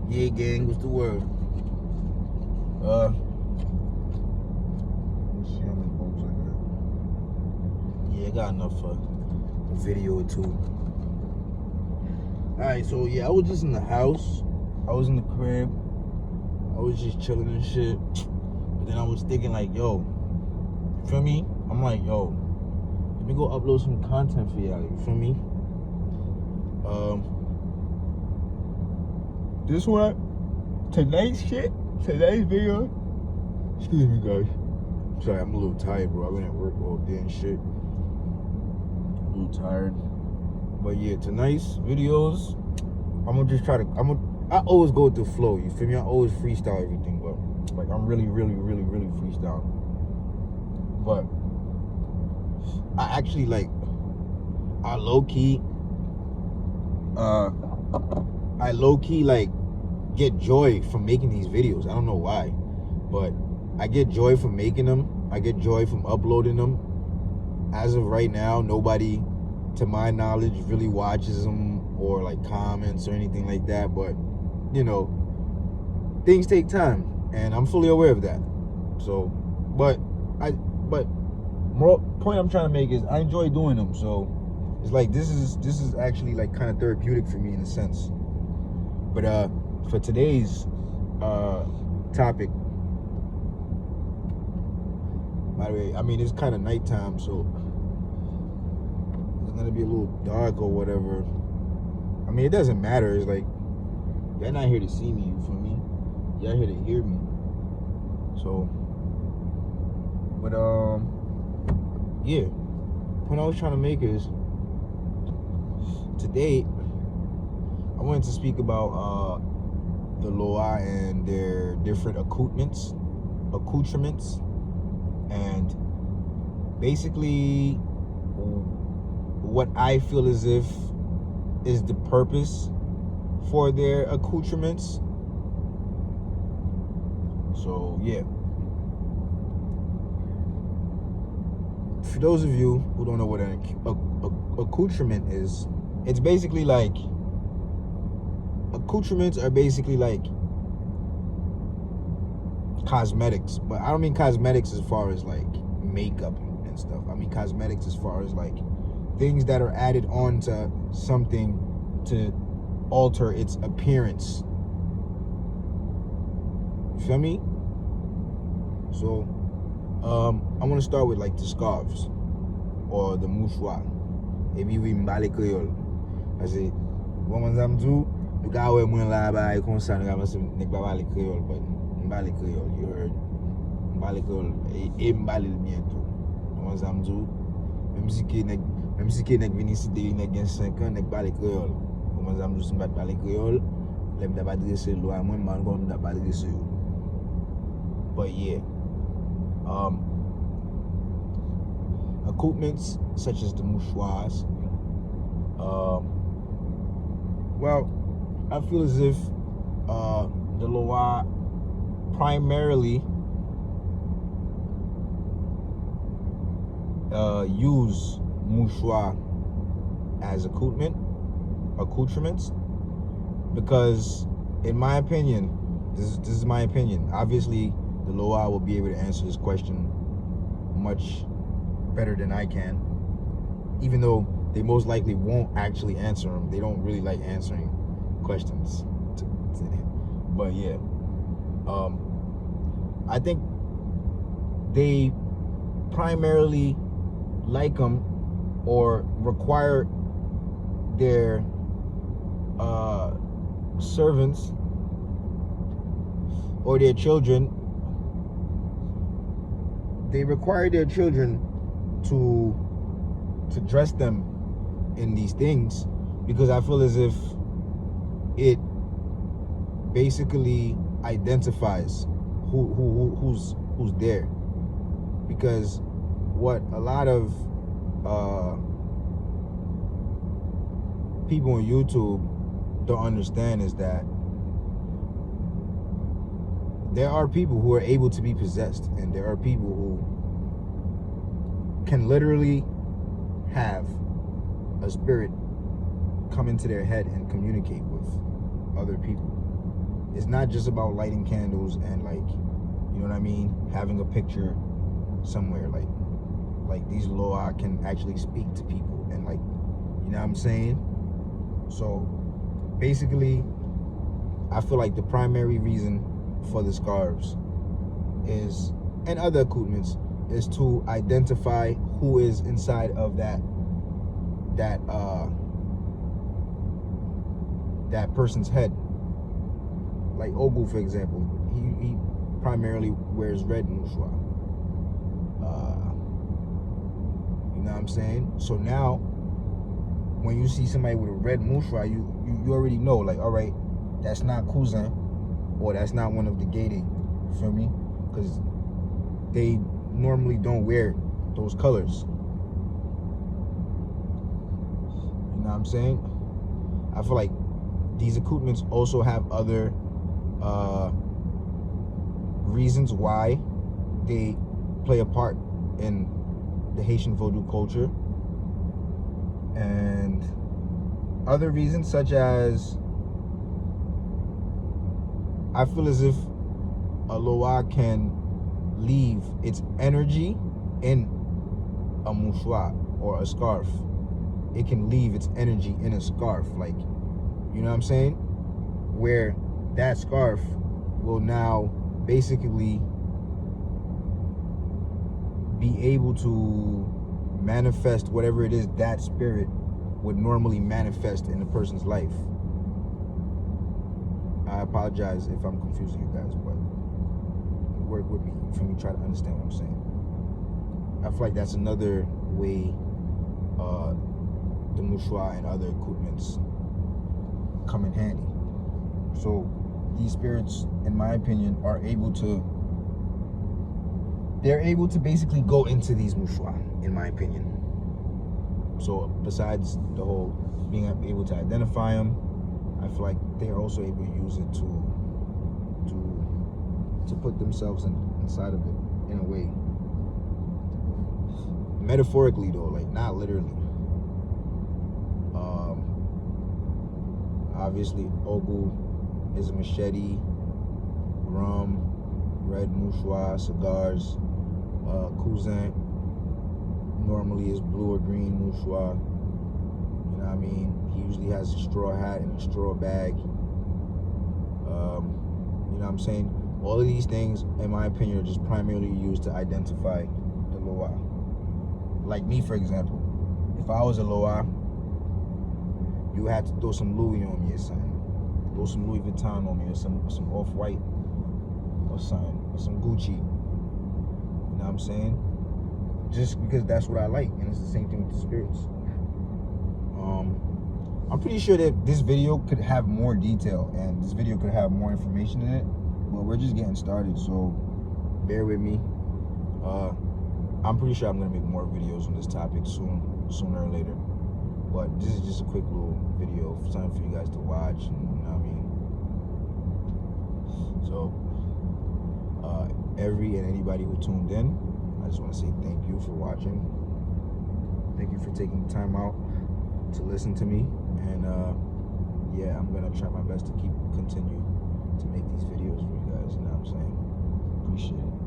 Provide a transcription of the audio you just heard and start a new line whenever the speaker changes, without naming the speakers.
Yeah, gang, what's the word? Let's see how many bulbs I got. Yeah, I got enough for a video or two. Alright, so yeah, I was just in the house. I was in the crib. I was just chilling and shit. But then I was thinking like, yo, you feel me? I'm like, yo, let me go upload some content for y'all, you feel me? This one, today's video, excuse me guys. Sorry, I'm a little tired, bro. I've been at work all day and shit. A little tired. But yeah, tonight's videos, I'm gonna just try to, I always go with the flow, you feel me? I always freestyle everything, but like I'm really freestyle. But I actually I low key like get joy from making these videos. I don't know why, but I get joy from making them. I get joy from uploading them. As of right now, nobody, to my knowledge, really watches them or like comments or anything like that. But you know, things take time, and I'm fully aware of that. So, but more point I'm trying to make is I enjoy doing them. So it's like this is actually like kind of therapeutic for me in a sense. But for today's topic, by the way, I mean it's kind of nighttime, so it's gonna be a little dark or whatever. I mean it doesn't matter. It's like y'all not here to see me, you feel me? Y'all here to hear me. So, but yeah. Point I was trying to make is today I wanted to speak about the Lwa and their different accoutrements, and basically what I feel as if is the purpose for their accoutrements. So yeah, for those of you who don't know what an accoutrement is, it's basically like, accoutrements are basically like cosmetics, but I don't mean cosmetics as far as like makeup and stuff. I mean cosmetics as far as like things that are added on to something to alter its appearance. You feel me? So I want to start with like the scarves or the Muchwa. Maybe we mbale Creole. I say, woman zamzu, you got away when la ba concern I must make mbale Creole, but mbale Creole, you heard? Mbale Creole, mbale bientôt. Woman zamzu, même si nek vini si de nek gen 5 ans nek mbale Creole. Woman zamzu si mbale Creole, lem da ba dresse lo a mwen man kon da ba dresse yo. But yeah, accoutrements such as the Muchwas, well, I feel as if the Lwa primarily use Muchwa as accoutrements, because in my opinion, this is my opinion, obviously the Lwa will be able to answer this question much better than I can, even though they most likely won't actually answer them. They don't really like answering questions. But yeah, I think they primarily like them or require their servants or their children. They require their children to dress them in these things, because I feel as if it basically identifies who's there. Because what a lot of people on YouTube don't understand is that there are people who are able to be possessed, and there are people who can literally have a spirit come into their head and communicate with other people. it's not just about lighting candles and like, you know what I mean, having a picture somewhere. Like these Lwa can actually speak to people and like, you know what I'm saying? So basically, I feel like the primary reason for the scarves is, and other accoutrements, is to identify who is inside of that person's head. Like Ogu, for example, he primarily wears red Muchwa. You know what I'm saying? So now, when you see somebody with a red Muchwa, you already know, like, all right, that's not cousin, or that's not one of the gated. You feel me? Because they normally don't wear those colors. You know what I'm saying? I feel like these accoutrements also have other reasons why they play a part in the Haitian voodoo culture, and other reasons such as, I feel as if a Lwa can leave its energy in a Muchwa or a scarf. It can leave its energy in a scarf, like, you know what I'm saying? Where that scarf will now basically be able to manifest whatever it is that spirit would normally manifest in a person's life. I apologize if I'm confusing you guys, but work with me for me try to understand what I'm saying. I feel like that's another way the Muchwa and other accoutrements come in handy. So these spirits, in my opinion, are able to, they're able to basically go into these Muchwa, in my opinion. So besides the whole being able to identify them, I feel like they're also able to use it to put themselves inside of it in a way. Metaphorically though, like not literally. Obviously Ogu is a machete, rum, red Muchwa, cigars. Cousin normally is blue or green Muchwa. You know what I mean? He usually has a straw hat and a straw bag. You know what I'm saying? All of these things, in my opinion, are just primarily used to identify the Lwa. Like me, for example, if I was a Lwa, you had to throw some Louis on me or something. Throw some Louis Vuitton on me, or some Off-White or something, or some Gucci. You know what I'm saying? Just because that's what I like, and it's the same thing with the spirits. I'm pretty sure that this video could have more detail, and this video could have more information in it, but we're just getting started, so bear with me. I'm pretty sure I'm gonna make more videos on this topic sooner or later. But this is just a quick little video, something for you guys to watch, and, you know what I mean? So, every and anybody who tuned in, I just want to say thank you for watching. Thank you for taking the time out to listen to me, and yeah, I'm gonna try my best to continue to make these videos for you guys. You know what I'm saying? Appreciate it.